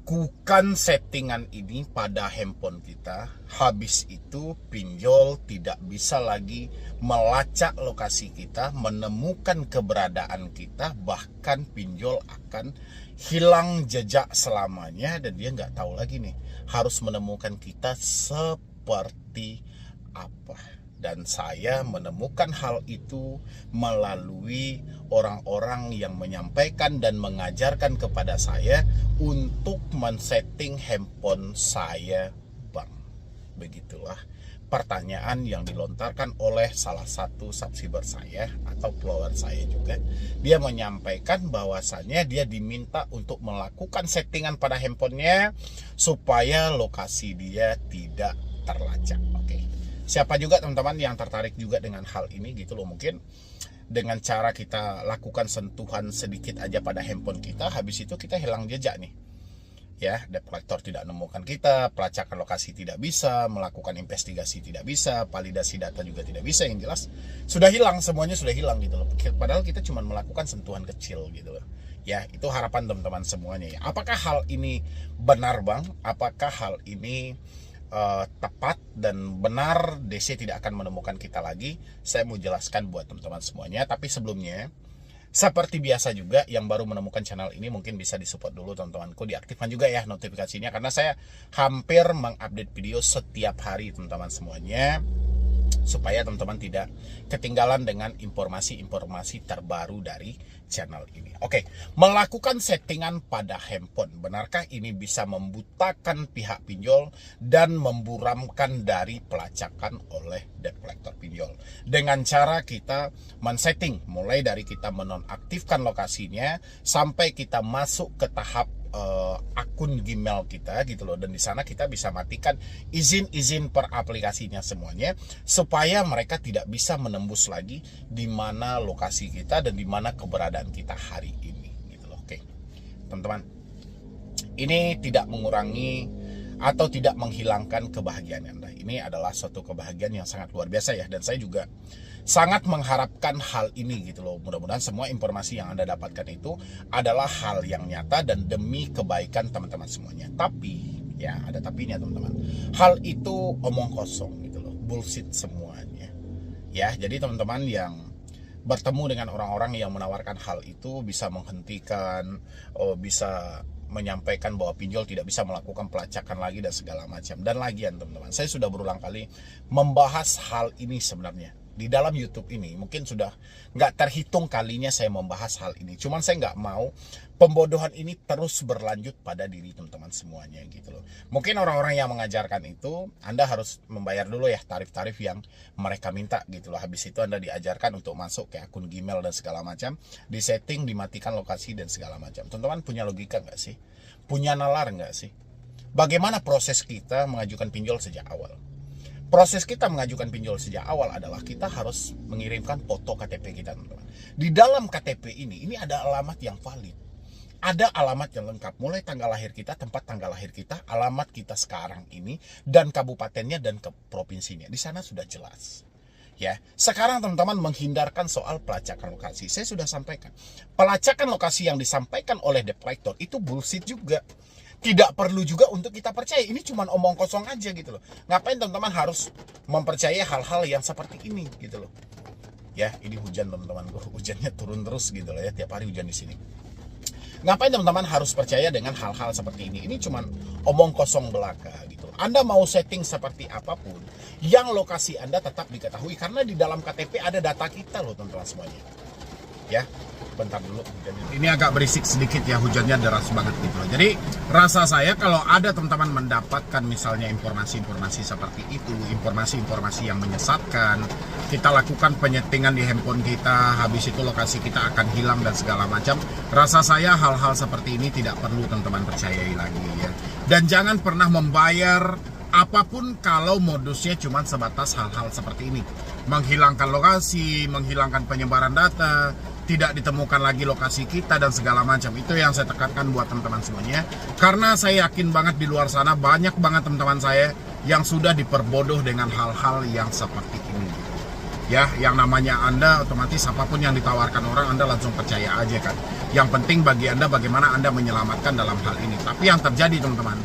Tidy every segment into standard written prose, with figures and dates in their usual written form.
lakukan settingan ini pada handphone kita. Habis itu pinjol tidak bisa lagi melacak lokasi kita, menemukan keberadaan kita, bahkan pinjol akan hilang jejak selamanya dan dia nggak tahu lagi nih harus menemukan kita seperti apa. Dan saya menemukan hal itu melalui orang-orang yang menyampaikan dan mengajarkan kepada saya untuk men-setting handphone saya, Bang. Begitulah pertanyaan yang dilontarkan oleh salah satu subscriber saya atau follower saya juga. Dia menyampaikan bahwasannya dia diminta untuk melakukan settingan pada handphonenya supaya lokasi dia tidak terlacak. Oke. Siapa juga teman-teman yang tertarik juga dengan hal ini gitu loh, mungkin dengan cara kita lakukan sentuhan sedikit aja pada handphone kita, habis itu kita hilang jejak nih. Ya, debt collector tidak menemukan kita, pelacakan lokasi tidak bisa, melakukan investigasi tidak bisa, validasi data juga tidak bisa, yang jelas sudah hilang, semuanya sudah hilang gitu loh. Padahal kita cuma melakukan sentuhan kecil gitu loh. Ya, itu harapan teman-teman semuanya ya. Apakah hal ini benar, Bang? Apakah hal ini tepat dan benar DC tidak akan menemukan kita lagi? Saya mau jelaskan buat teman-teman semuanya. Tapi sebelumnya, seperti biasa juga, yang baru menemukan channel ini mungkin bisa disupport dulu teman-temanku, diaktifkan juga ya notifikasinya, karena saya hampir mengupdate video setiap hari teman-teman semuanya, supaya teman-teman tidak ketinggalan dengan informasi-informasi terbaru dari channel ini. Oke, melakukan settingan pada handphone. Benarkah ini bisa membutakan pihak pinjol dan memburamkan dari pelacakan oleh debt collector pinjol? Dengan cara kita men-setting, mulai dari kita menonaktifkan lokasinya sampai kita masuk ke tahap akun Gmail kita gitu loh, dan di sana kita bisa matikan izin-izin per aplikasinya semuanya supaya mereka tidak bisa menembus lagi di mana lokasi kita dan di mana keberadaan kita hari ini gitu loh. Oke, teman-teman, ini tidak mengurangi atau tidak menghilangkan kebahagiaan Anda. Ini adalah suatu kebahagiaan yang sangat luar biasa ya, dan saya juga sangat mengharapkan hal ini gitu loh. Mudah-mudahan semua informasi yang Anda dapatkan itu adalah hal yang nyata dan demi kebaikan teman-teman semuanya. Tapi ya, ada tapinya teman-teman, hal itu omong kosong gitu loh, bullshit semuanya ya. Jadi teman-teman yang bertemu dengan orang-orang yang menawarkan hal itu bisa menghentikan, bisa menyampaikan bahwa pinjol tidak bisa melakukan pelacakan lagi dan segala macam. Dan lagian teman-teman, saya sudah berulang kali membahas hal ini sebenarnya di dalam YouTube ini. Mungkin sudah nggak terhitung kalinya saya membahas hal ini. Cuman saya nggak mau pembodohan ini terus berlanjut pada diri teman-teman semuanya gitu loh. Mungkin orang-orang yang mengajarkan itu, Anda harus membayar dulu ya tarif-tarif yang mereka minta gitu loh. Habis itu Anda diajarkan untuk masuk ke akun Gmail dan segala macam, disetting, dimatikan lokasi dan segala macam. Teman-teman punya logika nggak sih? Punya nalar nggak sih? Bagaimana proses kita mengajukan pinjol sejak awal? Proses kita mengajukan pinjol sejak awal adalah kita harus mengirimkan foto KTP kita, teman-teman. Di dalam KTP ini ada alamat yang valid. Ada alamat yang lengkap, mulai tanggal lahir kita, tempat tanggal lahir kita, alamat kita sekarang ini, dan kabupatennya dan ke provinsinya. Di sana sudah jelas. Ya, sekarang teman-teman menghindarkan soal pelacakan lokasi. Saya sudah sampaikan. Pelacakan lokasi yang disampaikan oleh debt collector itu bullshit juga. Tidak perlu juga untuk kita percaya. Ini cuma omong kosong aja gitu loh. Ngapain teman-teman harus mempercayai hal-hal yang seperti ini gitu loh. Ya, ini hujan teman-teman. Hujannya turun terus gitu loh ya. Tiap hari hujan di sini. Ngapain teman-teman harus percaya dengan hal-hal seperti ini? Ini cuma omong kosong belaka gitu. Anda mau setting seperti apapun, yang lokasi Anda tetap diketahui. Karena di dalam KTP ada data kita loh teman-teman semuanya. Ya, bentar dulu. Ini agak berisik sedikit ya, hujannya deras banget gitu loh. Jadi rasa saya kalau ada teman-teman mendapatkan misalnya informasi-informasi seperti itu, informasi-informasi yang menyesatkan, kita lakukan penyetingan di handphone kita, habis itu lokasi kita akan hilang dan segala macam. Rasa saya hal-hal seperti ini tidak perlu teman-teman percayai lagi ya. Dan jangan pernah membayar apapun kalau modusnya cuma sebatas hal-hal seperti ini. Menghilangkan lokasi, menghilangkan penyebaran data, tidak ditemukan lagi lokasi kita dan segala macam. Itu yang saya tekankan buat teman-teman semuanya. Karena saya yakin banget di luar sana banyak banget teman-teman saya yang sudah diperbodoh dengan hal-hal yang seperti ini. Ya, yang namanya Anda otomatis apapun yang ditawarkan orang Anda langsung percaya aja kan. Yang penting bagi Anda bagaimana Anda menyelamatkan dalam hal ini. Tapi yang terjadi teman-teman,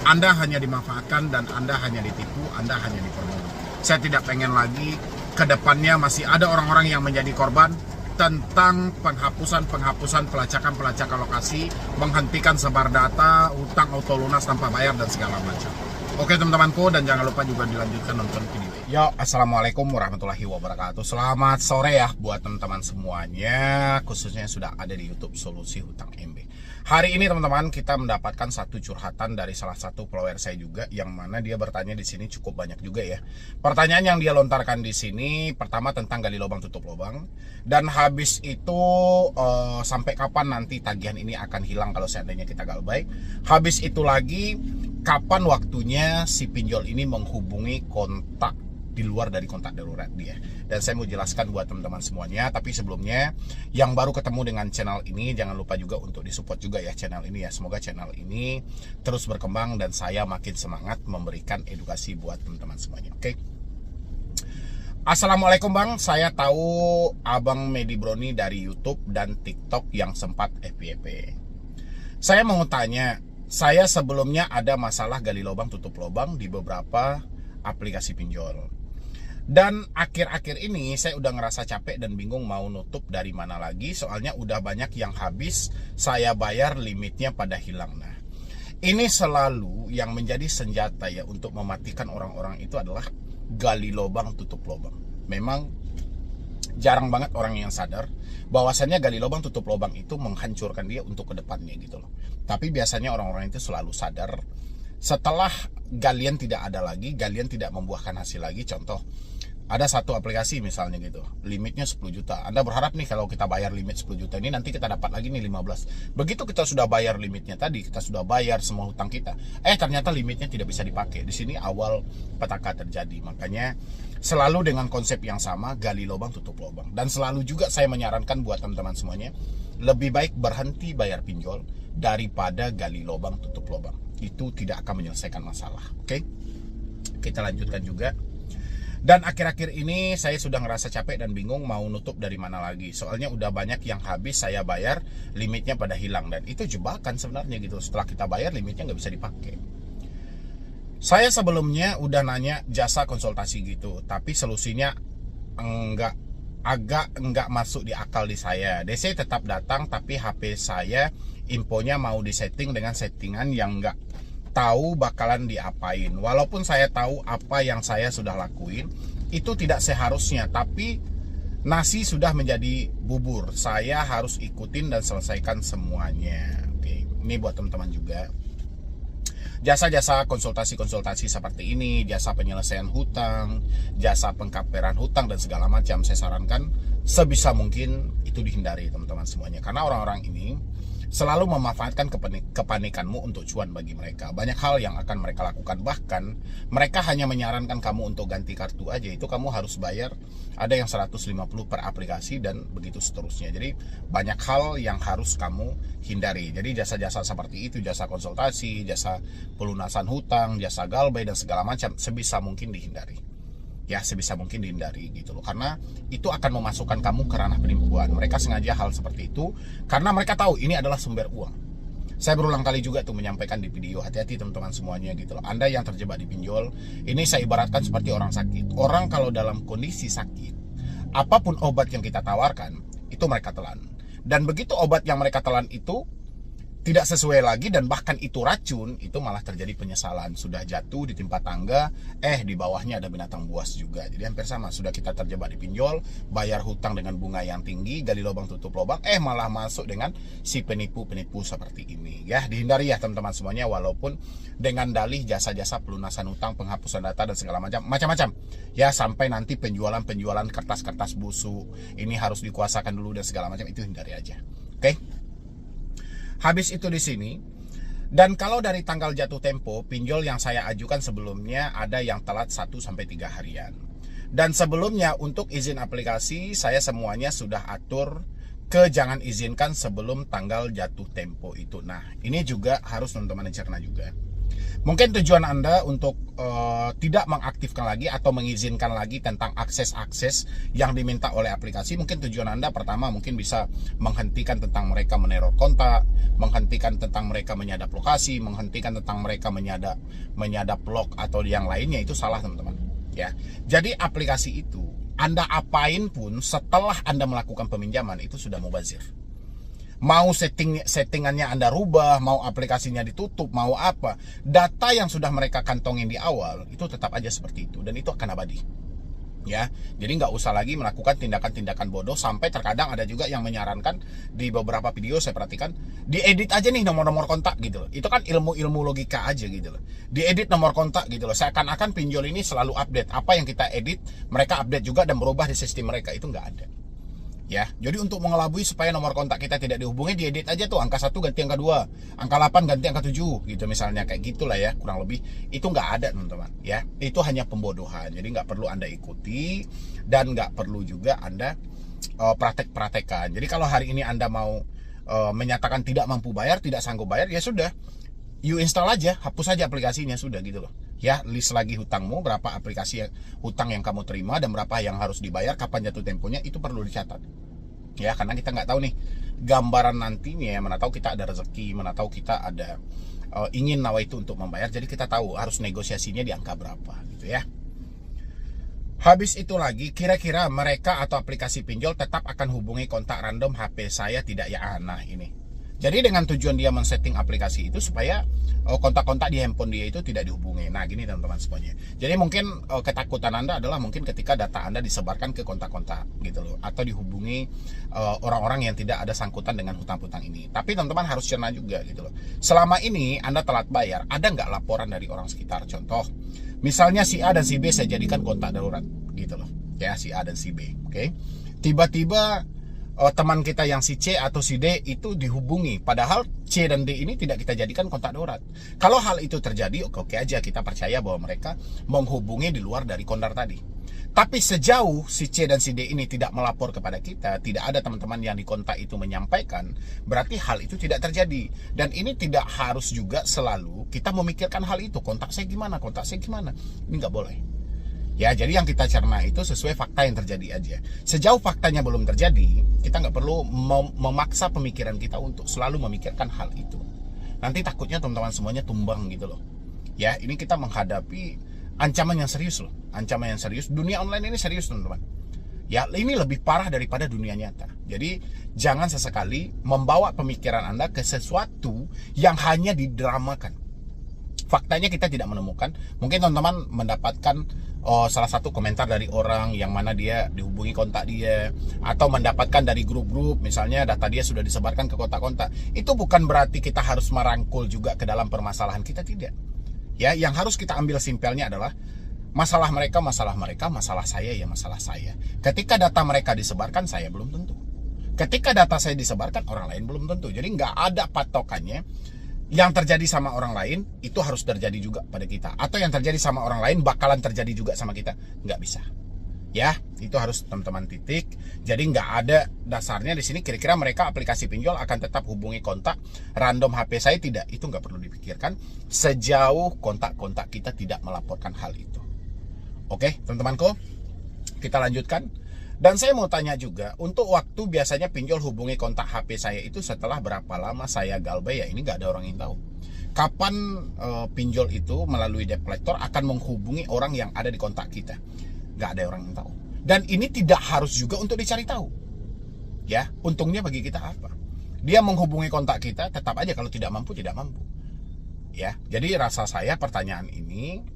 Anda hanya dimanfaatkan dan Anda hanya ditipu, Anda hanya dipermudah. Saya tidak pengen lagi ke depannya masih ada orang-orang yang menjadi korban tentang penghapusan pelacakan lokasi, menghentikan sebar data, utang auto lunas tanpa bayar dan segala macam. Oke teman-temanku, dan jangan lupa juga dilanjutkan nonton video. Yo, assalamualaikum warahmatullahi wabarakatuh. Selamat sore ya buat teman-teman semuanya, khususnya yang sudah ada di YouTube Solusi Hutang MB. Hari ini teman-teman kita mendapatkan satu curhatan dari salah satu follower saya juga, yang mana dia bertanya di sini cukup banyak juga ya. Pertanyaan yang dia lontarkan di sini pertama tentang gali lubang tutup lubang, dan habis itu sampai kapan nanti tagihan ini akan hilang kalau seandainya kita galbay. Habis itu lagi kapan waktunya si pinjol ini menghubungi kontak di luar dari kontak darurat dia. Dan saya mau jelaskan buat teman-teman semuanya. Tapi sebelumnya, yang baru ketemu dengan channel ini, jangan lupa juga untuk disupport juga ya channel ini ya. Semoga channel ini terus berkembang dan saya makin semangat memberikan edukasi buat teman-teman semuanya. Oke. Assalamualaikum Bang, saya tahu Abang Medi Broni dari YouTube dan TikTok yang sempat FYP. Saya mau tanya, saya sebelumnya ada masalah gali lubang tutup lubang di beberapa aplikasi pinjol. Dan akhir-akhir ini saya udah ngerasa capek dan bingung mau nutup dari mana lagi. Soalnya udah banyak yang habis, saya bayar limitnya pada hilang. Nah, ini selalu yang menjadi senjata ya untuk mematikan orang-orang itu adalah gali lubang tutup lubang. Memang jarang banget orang yang sadar bahwasannya gali lubang tutup lubang itu menghancurkan dia untuk kedepannya gitu loh. Tapi biasanya orang-orang itu selalu sadar setelah galian tidak ada lagi, galian tidak membuahkan hasil lagi. Contoh, ada satu aplikasi misalnya gitu, limitnya 10 juta. Anda berharap nih kalau kita bayar limit 10 juta ini nanti kita dapat lagi nih 15. Begitu kita sudah bayar limitnya tadi, kita sudah bayar semua hutang kita, ternyata limitnya tidak bisa dipakai. Di sini awal petaka terjadi. Makanya selalu dengan konsep yang sama, gali lubang tutup lubang. Dan selalu juga saya menyarankan buat teman-teman semuanya, lebih baik berhenti bayar pinjol daripada gali lubang tutup lubang. Itu tidak akan menyelesaikan masalah. Oke, kita lanjutkan juga. Dan akhir-akhir ini saya sudah ngerasa capek dan bingung mau nutup dari mana lagi. Soalnya udah banyak yang habis saya bayar, limitnya pada hilang. Dan itu jebakan sebenarnya gitu. Setelah kita bayar, limitnya nggak bisa dipakai. Saya sebelumnya udah nanya jasa konsultasi gitu, tapi solusinya agak enggak masuk di akal di saya. DC tetap datang, tapi HP saya infonya mau disetting dengan settingan yang enggak tahu bakalan diapain. Walaupun saya tahu apa yang saya sudah lakuin itu tidak seharusnya, tapi nasi sudah menjadi bubur. Saya harus ikutin dan selesaikan semuanya. Oke, ini buat teman-teman juga. Jasa-jasa konsultasi seperti ini, jasa penyelesaian hutang, jasa pengkaperan hutang dan segala macam, saya sarankan sebisa mungkin itu dihindari teman-teman semuanya. Karena orang-orang ini selalu memanfaatkan kepanikanmu untuk cuan bagi mereka. Banyak hal yang akan mereka lakukan. Bahkan mereka hanya menyarankan kamu untuk ganti kartu aja, itu kamu harus bayar. Ada yang 150 per aplikasi dan begitu seterusnya. Jadi banyak hal yang harus kamu hindari. Jadi jasa-jasa seperti itu, jasa konsultasi, jasa pelunasan hutang, jasa galbay dan segala macam, sebisa mungkin dihindari. Ya, sebisa mungkin dihindari gitu loh. Karena itu akan memasukkan kamu ke ranah penipuan. Mereka sengaja hal seperti itu karena mereka tahu ini adalah sumber uang. Saya berulang kali juga tuh menyampaikan di video, hati-hati teman-teman semuanya gitu loh. Anda yang terjebak di pinjol, ini saya ibaratkan seperti orang sakit. Orang kalau dalam kondisi sakit, apapun obat yang kita tawarkan, itu mereka telan. Dan begitu obat yang mereka telan itu tidak sesuai lagi dan bahkan itu racun, itu malah terjadi penyesalan. Sudah jatuh ditimpa tangga, di bawahnya ada binatang buas juga. Jadi hampir sama, sudah kita terjebak di pinjol, bayar hutang dengan bunga yang tinggi, gali lubang tutup lubang, malah masuk dengan si penipu-penipu seperti ini. Ya, dihindari ya teman-teman semuanya, walaupun dengan dalih jasa-jasa pelunasan hutang, penghapusan data dan segala macam-macam. Ya, sampai nanti penjualan kertas-kertas busuk, ini harus dikuasakan dulu dan segala macam, itu hindari aja. Oke? Habis itu di sini, dan kalau dari tanggal jatuh tempo, pinjol yang saya ajukan sebelumnya ada yang telat 1-3 harian. Dan sebelumnya untuk izin aplikasi, saya semuanya sudah atur ke jangan izinkan sebelum tanggal jatuh tempo itu. Nah, ini juga harus teman-teman cerna juga. Mungkin tujuan Anda untuk tidak mengaktifkan lagi atau mengizinkan lagi tentang akses-akses yang diminta oleh aplikasi. Mungkin tujuan Anda pertama mungkin bisa menghentikan tentang mereka meneror kontak, menghentikan tentang mereka menyadap lokasi, menghentikan tentang mereka menyadap log atau yang lainnya. Itu salah, teman-teman. Ya, jadi aplikasi itu Anda apain pun setelah Anda melakukan peminjaman itu sudah mubazir. Mau settingannya Anda rubah, mau aplikasinya ditutup, mau apa, data yang sudah mereka kantongin di awal itu tetap aja seperti itu, dan itu akan abadi. Ya, jadi nggak usah lagi melakukan tindakan-tindakan bodoh. Sampai terkadang ada juga yang menyarankan di beberapa video saya perhatikan, diedit aja nih nomor-nomor kontak gitu loh. Itu kan ilmu-ilmu logika aja gitu loh. Diedit nomor kontak gitu loh. Seakan-akan pinjol ini selalu update. Apa yang kita edit, mereka update juga dan berubah di sistem mereka. Itu nggak ada. Ya, jadi untuk mengelabui supaya nomor kontak kita tidak dihubungi, diedit aja tuh angka 1 ganti angka 2, angka 8 ganti angka 7 gitu misalnya, kayak gitulah ya, kurang lebih. Itu nggak ada, teman-teman, ya. Itu hanya pembodohan. Jadi nggak perlu Anda ikuti dan nggak perlu juga Anda praktek-praktekan. Jadi kalau hari ini Anda mau menyatakan tidak mampu bayar, tidak sanggup bayar, ya sudah, you install aja, hapus aja aplikasinya, sudah gitu loh. Ya, list lagi hutangmu, berapa aplikasi hutang yang kamu terima dan berapa yang harus dibayar, kapan jatuh temponya, itu perlu dicatat. Ya, karena kita nggak tahu nih gambaran nantinya, mana tahu kita ada rezeki, mana tahu kita ada ingin nawaitu untuk membayar, jadi kita tahu harus negosiasinya di angka berapa gitu ya. Habis itu lagi, kira-kira mereka atau aplikasi pinjol tetap akan hubungi kontak random HP saya tidak ya? Nah ini. Jadi dengan tujuan dia men-setting aplikasi itu supaya kontak-kontak di handphone dia itu tidak dihubungi. Nah gini teman-teman semuanya. Jadi mungkin ketakutan Anda adalah mungkin ketika data Anda disebarkan ke kontak-kontak gitu loh, atau dihubungi orang-orang yang tidak ada sangkutan dengan hutang-hutang ini. Tapi teman-teman harus cerna juga gitu loh. Selama ini Anda telat bayar, ada nggak laporan dari orang sekitar? Contoh, misalnya si A dan si B saya jadikan kontak darurat gitu loh. Ya, si A dan si B. Oke. Tiba-tiba teman kita yang si C atau si D itu dihubungi, padahal C dan D ini tidak kita jadikan kontak darurat. Kalau hal itu terjadi, oke aja, kita percaya bahwa mereka menghubungi di luar dari kondar tadi. Tapi sejauh si C dan si D ini tidak melapor kepada kita, tidak ada teman-teman yang di kontak itu menyampaikan, berarti hal itu tidak terjadi. Dan ini tidak harus juga selalu kita memikirkan hal itu, kontak saya gimana, ini nggak boleh. Ya, jadi yang kita cerna itu sesuai fakta yang terjadi aja. Sejauh faktanya belum terjadi, kita nggak perlu memaksa pemikiran kita untuk selalu memikirkan hal itu. Nanti takutnya teman-teman semuanya tumbang gitu loh. Ya, ini kita menghadapi ancaman yang serius loh. Ancaman yang serius. Dunia online ini serius, teman-teman. Ya, ini lebih parah daripada dunia nyata. Jadi, jangan sesekali membawa pemikiran Anda ke sesuatu yang hanya didramakan. Faktanya kita tidak menemukan. Mungkin teman-teman mendapatkan salah satu komentar dari orang yang mana dia dihubungi kontak dia, atau mendapatkan dari grup-grup misalnya data dia sudah disebarkan ke kontak-kontak. Itu bukan berarti kita harus merangkul juga ke dalam permasalahan kita, tidak. Ya, yang harus kita ambil simpelnya adalah masalah mereka, masalah saya ya masalah saya. Ketika data mereka disebarkan, saya belum tentu. Ketika data saya disebarkan, orang lain belum tentu. Jadi nggak ada patokannya. Yang terjadi sama orang lain itu harus terjadi juga pada kita, atau yang terjadi sama orang lain bakalan terjadi juga sama kita. Nggak bisa. Ya, itu harus teman-teman titik. Jadi nggak ada dasarnya di sini kira-kira mereka aplikasi pinjol akan tetap hubungi kontak random HP saya, tidak. Itu nggak perlu dipikirkan sejauh kontak-kontak kita tidak melaporkan hal itu. Oke, teman-temanku, kita lanjutkan. Dan saya mau tanya juga, untuk waktu biasanya pinjol hubungi kontak HP saya itu setelah berapa lama saya galbay? Ya, ini nggak ada orang yang tahu. Kapan pinjol itu melalui debt collector akan menghubungi orang yang ada di kontak kita? Nggak ada orang yang tahu. Dan ini tidak harus juga untuk dicari tahu. Ya, untungnya bagi kita apa? Dia menghubungi kontak kita, tetap aja kalau tidak mampu, tidak mampu. Ya, jadi rasa saya pertanyaan ini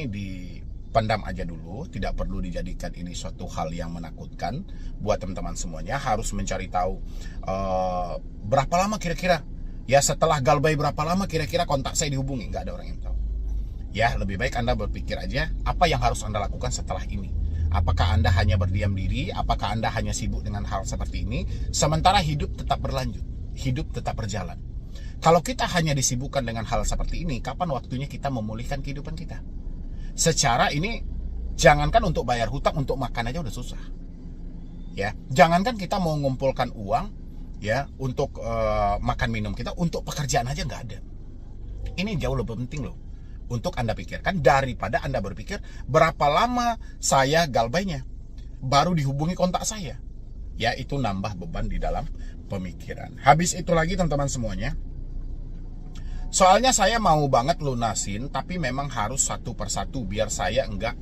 dipendam aja dulu, tidak perlu dijadikan ini suatu hal yang menakutkan buat teman-teman semuanya. Harus mencari tahu berapa lama kira-kira, ya setelah galbay berapa lama kira-kira kontak saya dihubungi. Nggak ada orang yang tahu. Ya, lebih baik Anda berpikir aja apa yang harus Anda lakukan setelah ini. Apakah Anda hanya berdiam diri? Apakah Anda hanya sibuk dengan hal seperti ini? Sementara hidup tetap berlanjut, hidup tetap berjalan. Kalau kita hanya disibukkan dengan hal seperti ini, kapan waktunya kita memulihkan kehidupan kita? Secara ini, jangankan untuk bayar hutang, untuk makan aja udah susah. Ya, jangankan kita mau ngumpulkan uang, ya, untuk makan minum kita, untuk pekerjaan aja nggak ada. Ini jauh lebih penting loh. untuk Anda pikirkan daripada Anda berpikir berapa lama saya galbainya, baru dihubungi kontak saya. Ya, itu nambah beban di dalam pemikiran. Habis itu lagi teman-teman semuanya, soalnya saya mau banget lunasin, tapi memang harus satu persatu biar saya enggak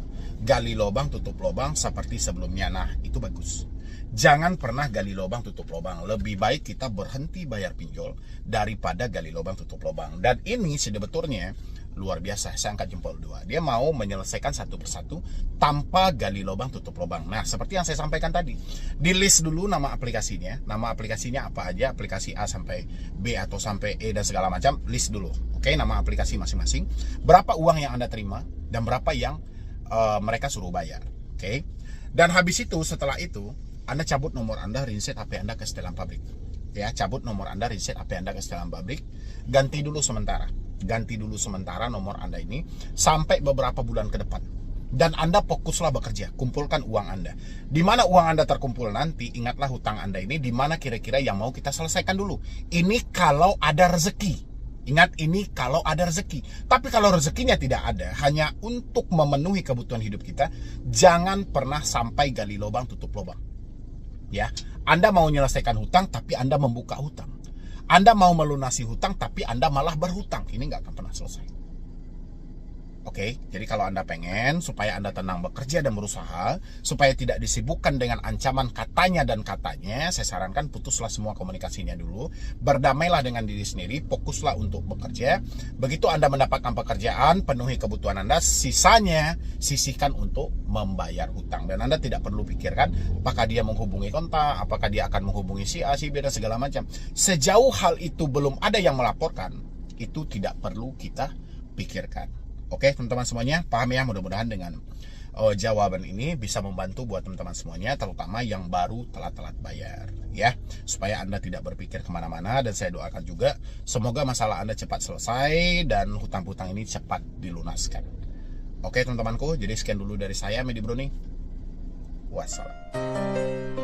gali lubang tutup lubang seperti sebelumnya. Nah, itu bagus. Jangan pernah gali lubang tutup lubang. Lebih baik kita berhenti bayar pinjol daripada gali lubang tutup lubang. Dan ini sebetulnya luar biasa. Saya angkat jempol dua. Dia mau menyelesaikan satu persatu tanpa gali lubang tutup lubang. Nah, seperti yang saya sampaikan tadi, di list dulu nama aplikasinya. Nama aplikasinya apa aja, aplikasi A sampai B atau sampai E dan segala macam, list dulu. Oke, nama aplikasi masing-masing. Berapa uang yang Anda terima dan berapa yang mereka suruh bayar. Oke. Dan habis itu, setelah itu, Anda cabut nomor Anda, reset HP Anda ke setelan pabrik. Ya, cabut nomor Anda, reset HP Anda ke setelan pabrik. Ganti dulu sementara. Ganti dulu sementara nomor Anda ini sampai beberapa bulan ke depan. Dan Anda fokuslah bekerja, kumpulkan uang Anda. Di mana uang Anda terkumpul nanti, ingatlah hutang Anda ini di mana kira-kira yang mau kita selesaikan dulu. Ini kalau ada rezeki. Ingat, ini kalau ada rezeki. Tapi kalau rezekinya tidak ada, hanya untuk memenuhi kebutuhan hidup kita, jangan pernah sampai gali lubang tutup lubang. Ya, Anda mau menyelesaikan hutang, tapi Anda membuka hutang. Anda mau melunasi hutang, tapi Anda malah berhutang. Ini nggak akan pernah selesai. Oke, jadi kalau Anda pengen supaya Anda tenang bekerja dan berusaha, supaya tidak disibukkan dengan ancaman katanya dan katanya, saya sarankan putuslah semua komunikasinya dulu, berdamailah dengan diri sendiri, fokuslah untuk bekerja. Begitu Anda mendapatkan pekerjaan, penuhi kebutuhan Anda, sisanya sisihkan untuk membayar hutang. Dan Anda tidak perlu pikirkan apakah dia menghubungi kontak, apakah dia akan menghubungi si A, si B, dan segala macam. Sejauh hal itu belum ada yang melaporkan, itu tidak perlu kita pikirkan. Oke, teman-teman semuanya, paham ya? Mudah-mudahan dengan jawaban ini bisa membantu buat teman-teman semuanya, terutama yang baru telat-telat bayar, ya. Supaya Anda tidak berpikir kemana-mana, dan saya doakan juga semoga masalah Anda cepat selesai dan hutang-hutang ini cepat dilunaskan. Oke, teman-temanku, jadi sekian dulu dari saya, Medi Bruni. Wassalam.